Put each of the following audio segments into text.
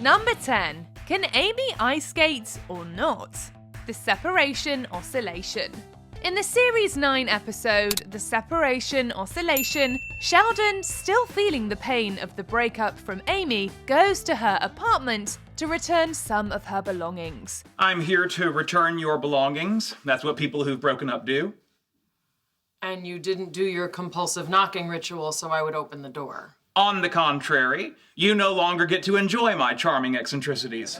Number 10. Can Amy ice skate or not? The separation oscillation. In the Series 9 episode, The Separation Oscillation, Sheldon, still feeling the pain of the breakup from Amy, goes to her apartment to return some of her belongings. I'm here to return your belongings. That's what people who've broken up do. And you didn't do your compulsive knocking ritual, so I would open the door. On the contrary, you no longer get to enjoy my charming eccentricities.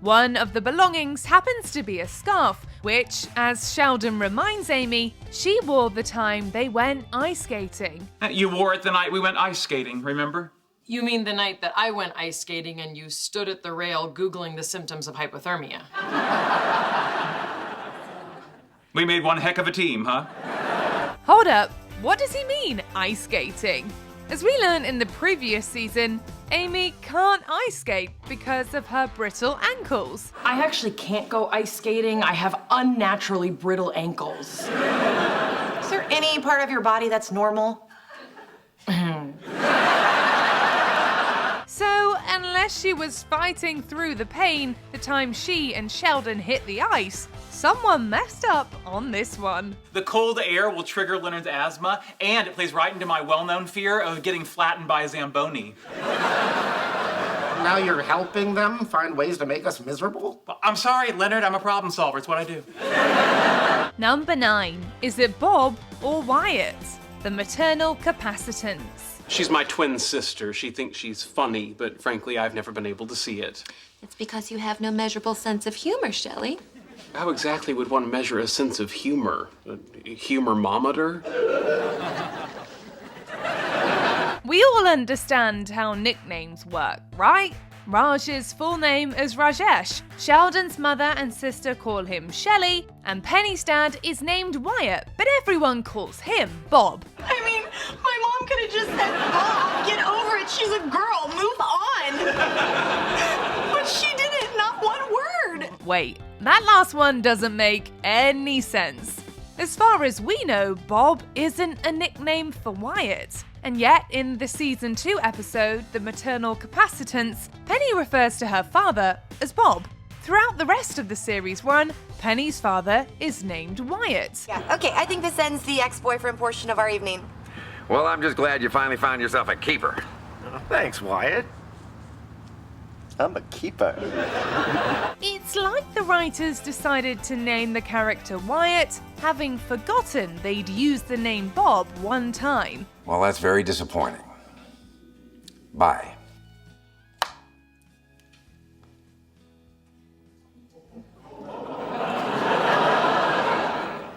One of the belongings happens to be a scarf, which, as Sheldon reminds Amy, she wore the time they went ice skating. You wore it the night we went ice skating, remember? You mean the night that I went ice skating and you stood at the rail Googling the symptoms of hypothermia? We made one heck of a team, huh? Hold up, what does he mean, ice skating? As we learned in the previous season, Amy can't ice skate because of her brittle ankles. I actually can't go ice skating. I have unnaturally brittle ankles. Is there any part of your body that's normal? So, unless she was fighting through the pain the time she and Sheldon hit the ice, someone messed up on this one. The cold air will trigger Leonard's asthma, and it plays right into my well-known fear of getting flattened by a Zamboni. Now you're helping them find ways to make us miserable? I'm sorry, Leonard, I'm a problem solver. It's what I do. Number 9. Is it Bob or Wyatt? The maternal capacitance. She's my twin sister. She thinks she's funny, but frankly, I've never been able to see it. It's because you have no measurable sense of humor, Shelley. How exactly would one measure a sense of humor? A humormometer? We all understand how nicknames work, right? Raj's full name is Rajesh, Sheldon's mother and sister call him Shelley, and Penny's dad is named Wyatt, but everyone calls him Bob. I mean, my mom could have just said, Bob, get over it, she's a girl, move on. But she didn't, not one word. Wait, that last one doesn't make any sense. As far as we know, Bob isn't a nickname for Wyatt. And yet, in the Season 2 episode, The Maternal Capacitance, Penny refers to her father as Bob. Throughout the rest of the series run, Penny's father is named Wyatt. Yeah, okay, I think this ends the ex-boyfriend portion of our evening. Well, I'm just glad you finally found yourself a keeper. Thanks, Wyatt. I'm a keeper. It's like the writers decided to name the character Wyatt, having forgotten they'd used the name Bob one time. Well, that's very disappointing. Bye.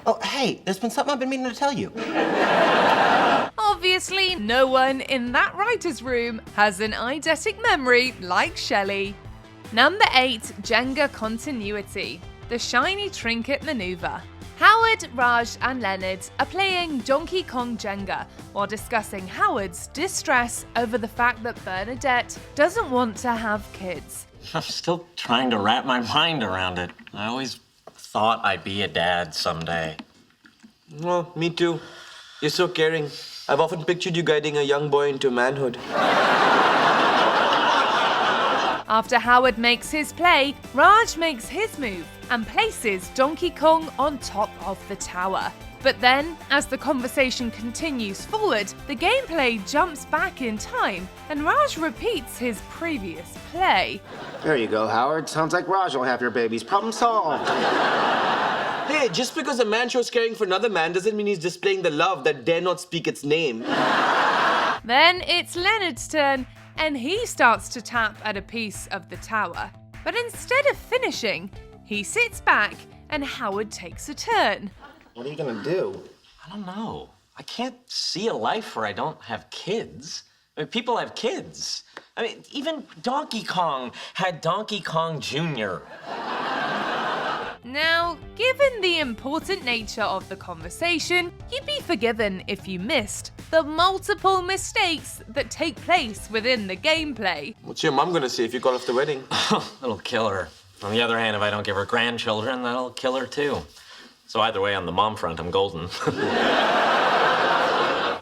Oh, hey, there's been something I've been meaning to tell you. Obviously, no one in that writer's room has an eidetic memory like Shelley. Number 8. Jenga continuity. The shiny trinket maneuver. Howard, Raj, and Leonard are playing Donkey Kong Jenga while discussing Howard's distress over the fact that Bernadette doesn't want to have kids. I'm still trying to wrap my mind around it. I always thought I'd be a dad someday. Well, me too. You're so caring. I've often pictured you guiding a young boy into manhood. After Howard makes his play, Raj makes his move and places Donkey Kong on top of the tower. But then, as the conversation continues forward, the gameplay jumps back in time and Raj repeats his previous play. There you go, Howard. Sounds like Raj will have your babies. Problem solved. Hey, just because a man shows caring for another man doesn't mean he's displaying the love that dare not speak its name. Then it's Leonard's turn, and he starts to tap at a piece of the tower. But instead of finishing, he sits back and Howard takes a turn. What are you gonna do? I don't know. I can't see a life where I don't have kids. I mean, people have kids. I mean, even Donkey Kong had Donkey Kong Jr. Now, given the important nature of the conversation, you'd be forgiven if you missed the multiple mistakes that take place within the gameplay. What's your mom gonna say if you call off the wedding? It'll kill her. On the other hand, if I don't give her grandchildren, that'll kill her too. So either way, on the mom front, I'm golden.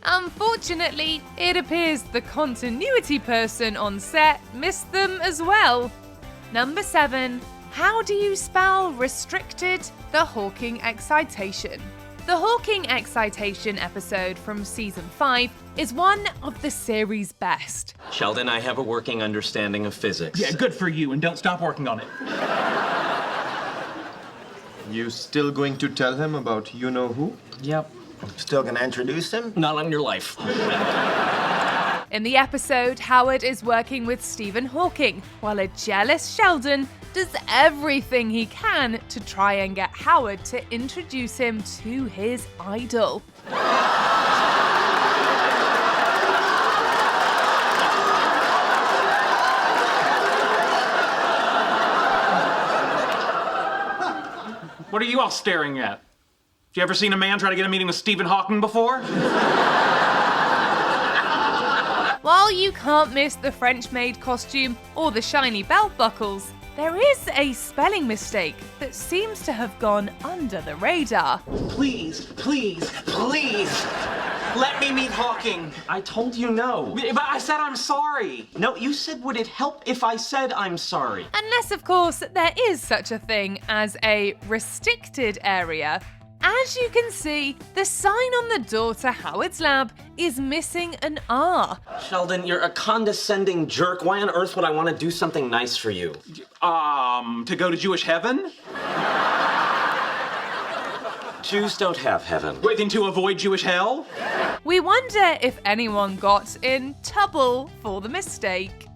Unfortunately, it appears the continuity person on set missed them as well. Number 7. How do you spell restricted? The Hawking excitation. The Hawking excitation episode from season 5 is one of the series' best. Sheldon, I have a working understanding of physics. Yeah, good for you, and don't stop working on it. You still going to tell him about you-know-who? Yep. Still gonna introduce him? Not on your life. In the episode, Howard is working with Stephen Hawking, while a jealous Sheldon does everything he can to try and get Howard to introduce him to his idol. What are you all staring at? Have you ever seen a man try to get a meeting with Stephen Hawking before? While you can't miss the French maid costume or the shiny belt buckles, there is a spelling mistake that seems to have gone under the radar. Please, please, please, let me meet Hawking. I told you no. But I said I'm sorry. No, you said, would it help if I said I'm sorry? Unless, of course, there is such a thing as a restricted area. As you can see, the sign on the door to Howard's lab is missing an R. Sheldon, you're a condescending jerk. Why on earth would I want to do something nice for you? To go to Jewish heaven? Jews don't have heaven. Wait, then to avoid Jewish hell? We wonder if anyone got in trouble for the mistake.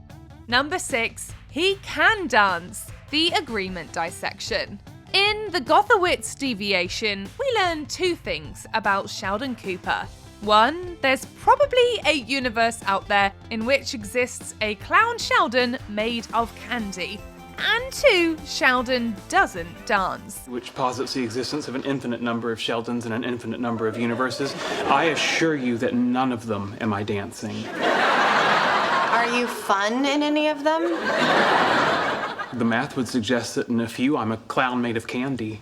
Number 6, he can dance. The agreement dissection. In the Gothowitz deviation, we learn 2 things about Sheldon Cooper. 1, there's probably a universe out there in which exists a clown Sheldon made of candy. And 2, Sheldon doesn't dance. Which posits the existence of an infinite number of Sheldons and an infinite number of universes. I assure you that none of them am I dancing. Are you fun in any of them? The math would suggest that in a few I'm a clown made of candy.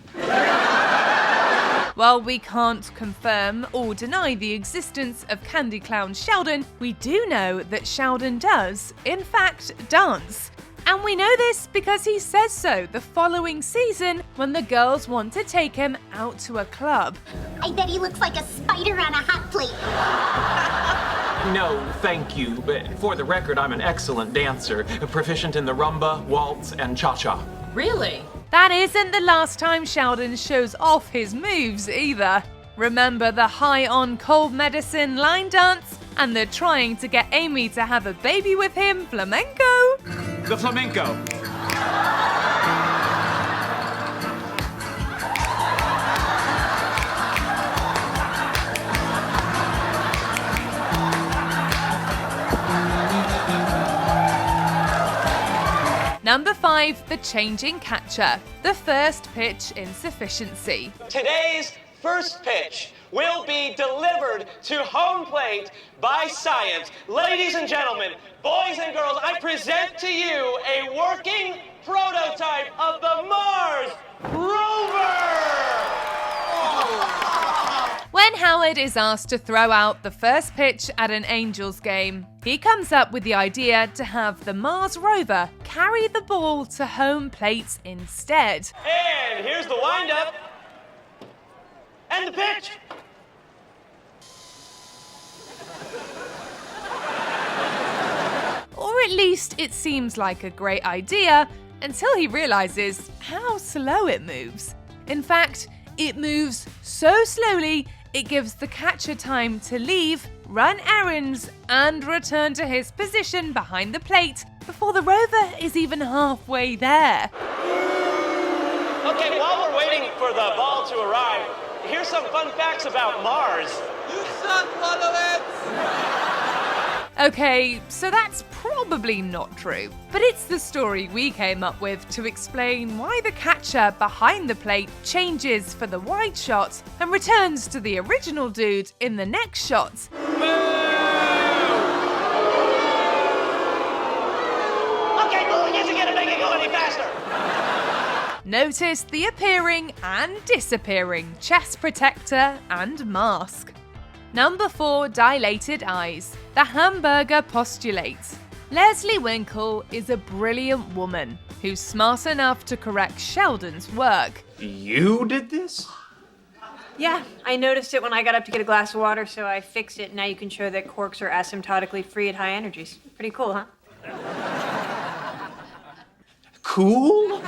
While we can't confirm or deny the existence of Candy Clown Sheldon, we do know that Sheldon does, in fact, dance. And we know this because he says so the following season when the girls want to take him out to a club. I bet he looks like a spider on a hot plate. No, thank you. But for the record, I'm an excellent dancer, proficient in the rumba, waltz, and cha-cha. Really? That isn't the last time Sheldon shows off his moves either. Remember the high on cold medicine line dance and the trying to get Amy to have a baby with him flamenco? The flamenco. Number 5, the changing catcher. The first pitch insufficiency. Today's first pitch will be delivered to home plate by science. Ladies and gentlemen, boys and girls, I present to you a working prototype of the Mars rover! When Howard is asked to throw out the first pitch at an Angels game, he comes up with the idea to have the Mars rover carry the ball to home plate instead. And here's the windup. And the pitch. Or at least it seems like a great idea until he realizes how slow it moves. In fact, it moves so slowly it gives the catcher time to leave, run errands, and return to his position behind the plate before the rover is even halfway there. Okay, while we're waiting for the ball to arrive, here's some fun facts about Mars. You suck, Wyatt! Okay, so that's probably not true, but it's the story we came up with to explain why the catcher behind the plate changes for the wide shot and returns to the original dude in the next shot. Okay, booing isn't gonna make it go any faster. Notice the appearing and disappearing chest protector and mask. Number 4, dilated eyes. The hamburger postulate. Leslie Winkle is a brilliant woman who's smart enough to correct Sheldon's work. You did this? Yeah, I noticed it when I got up to get a glass of water, so I fixed it. Now you can show that quarks are asymptotically free at high energies. Pretty cool, huh? Cool?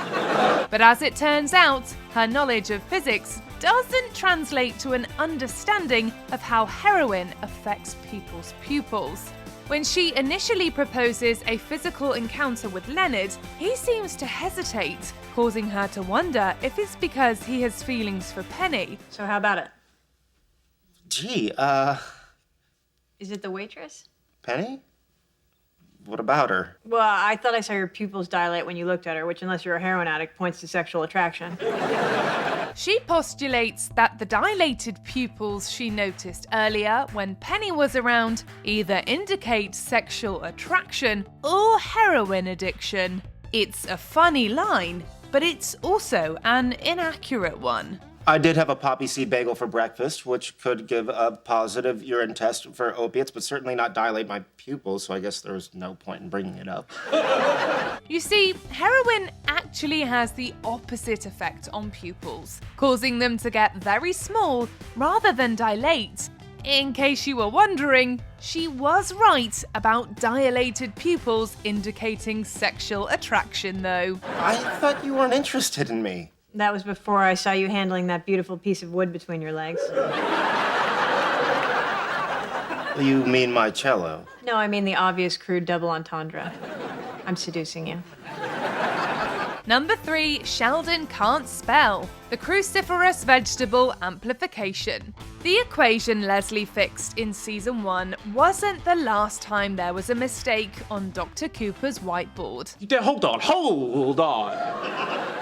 But as it turns out, her knowledge of physics doesn't translate to an understanding of how heroin affects people's pupils. When she initially proposes a physical encounter with Leonard, he seems to hesitate, causing her to wonder if it's because he has feelings for Penny. So how about it? Gee, Is it the waitress? Penny? What about her? Well, I thought I saw your pupils dilate when you looked at her, which, unless you're a heroin addict, points to sexual attraction. She postulates that the dilated pupils she noticed earlier when Penny was around either indicate sexual attraction or heroin addiction. It's a funny line, but it's also an inaccurate one. I did have a poppy seed bagel for breakfast, which could give a positive urine test for opiates, but certainly not dilate my pupils, so I guess there was no point in bringing it up. You see, heroin actually has the opposite effect on pupils, causing them to get very small rather than dilate. In case you were wondering, she was right about dilated pupils indicating sexual attraction, though. I thought you weren't interested in me. That was before I saw you handling that beautiful piece of wood between your legs. You mean my cello? No, I mean the obvious crude double entendre. I'm seducing you. Number 3, Sheldon can't spell. The cruciferous vegetable amplification. The equation Leslie fixed in season 1 wasn't the last time there was a mistake on Dr. Cooper's whiteboard. Hold on.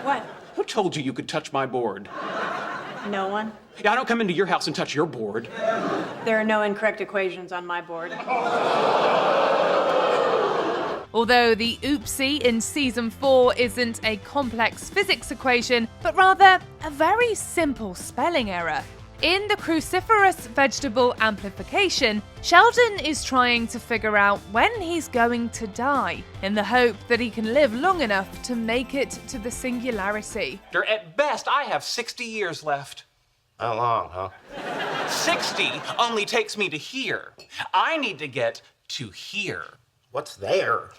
What? Who told you you could touch my board? No one? Yeah, I don't come into your house and touch your board. There are no incorrect equations on my board. Although the oopsie in season 4 isn't a complex physics equation, but rather a very simple spelling error. In the cruciferous vegetable amplification, Sheldon is trying to figure out when he's going to die, in the hope that he can live long enough to make it to the singularity. At best, I have 60 years left. How long, huh? 60 only takes me to here. I need to get to here. What's there?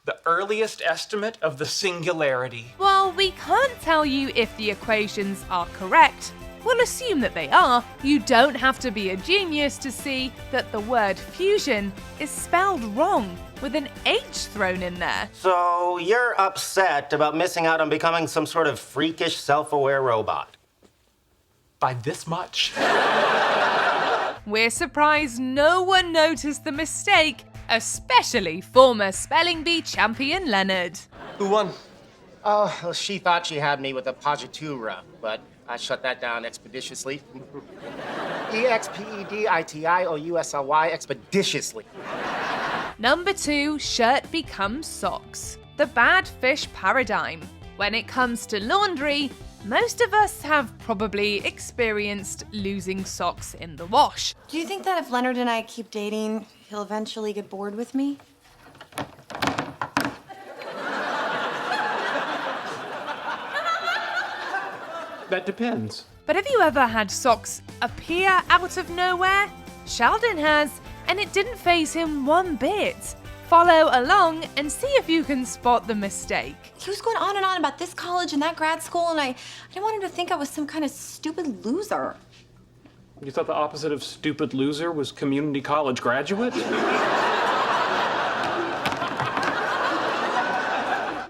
The earliest estimate of the singularity. While we can't tell you if the equations are correct, we'll assume that they are. You don't have to be a genius to see that the word fusion is spelled wrong, with an H thrown in there. So you're upset about missing out on becoming some sort of freakish, self-aware robot? By this much. We're surprised no one noticed the mistake, especially former Spelling Bee champion Leonard. Who won? Oh, well, she thought she had me with a positura, but I shut that down expeditiously. EXPEDITIOUSLY, expeditiously. Number 2, shirt becomes socks. The bad fish paradigm. When it comes to laundry, most of us have probably experienced losing socks in the wash. Do you think that if Leonard and I keep dating, he'll eventually get bored with me? That depends. But have you ever had socks appear out of nowhere? Sheldon has, and it didn't faze him one bit. Follow along and see if you can spot the mistake. He was going on and on about this college and that grad school, and I didn't want him to think I was some kind of stupid loser. You thought the opposite of stupid loser was community college graduate?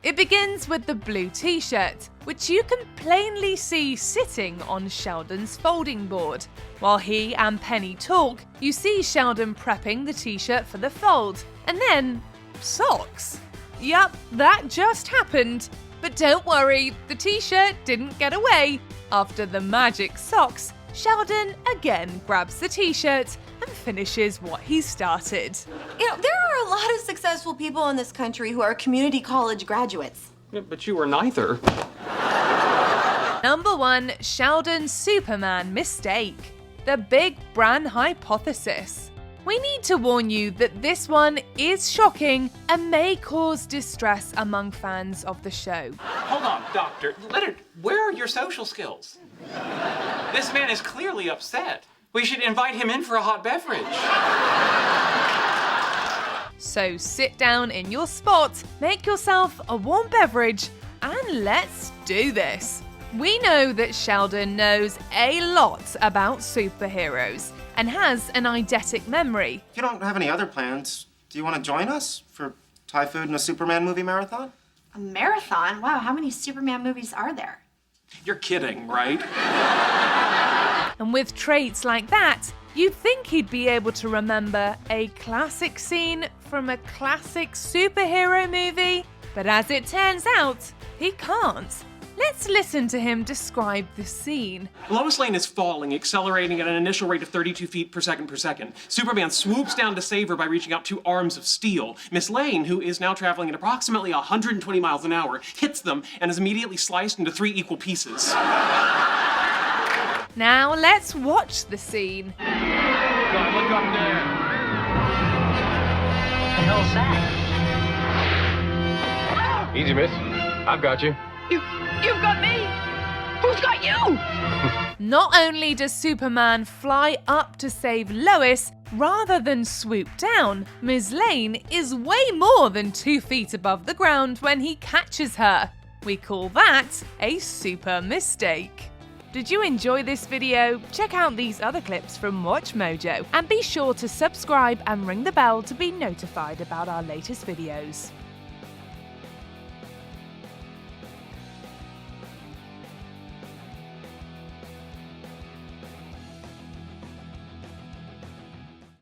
It begins with the blue t-shirt, which you can plainly see sitting on Sheldon's folding board. While he and Penny talk, you see Sheldon prepping the t-shirt for the fold. And then, socks. Yup, that just happened. But don't worry, the t-shirt didn't get away. After the magic socks, Sheldon again grabs the t-shirt and finishes what he started. You know, there are a lot of successful people in this country who are community college graduates. Yeah, but you were neither. Number 1, Sheldon's Superman mistake. the Big Bran hypothesis. We need to warn you that this one is shocking and may cause distress among fans of the show. Hold on, Doctor. Leonard, where are your social skills? This man is clearly upset. We should invite him in for a hot beverage. So sit down in your spot, make yourself a warm beverage, and let's do this. We know that Sheldon knows a lot about superheroes and has an eidetic memory. If you don't have any other plans, do you want to join us for Thai food and a Superman movie marathon? A marathon? Wow, how many Superman movies are there? You're kidding, right? And with traits like that, you'd think he'd be able to remember a classic scene from a classic superhero movie. But as it turns out, he can't. Let's listen to him describe the scene. Lois Lane is falling, accelerating at an initial rate of 32 feet per second. Superman swoops down to save her by reaching out two arms of steel. Miss Lane, who is now traveling at approximately 120 miles an hour, hits them and is immediately sliced into 3 equal pieces. Now let's watch the scene. God, look up there. What the hell's that? Easy, miss. I've got you. You've got me! Who's got you? Not only does Superman fly up to save Lois, rather than swoop down, Ms. Lane is way more than 2 feet above the ground when he catches her. We call that a super mistake. Did you enjoy this video? Check out these other clips from MsMojo and be sure to subscribe and ring the bell to be notified about our latest videos.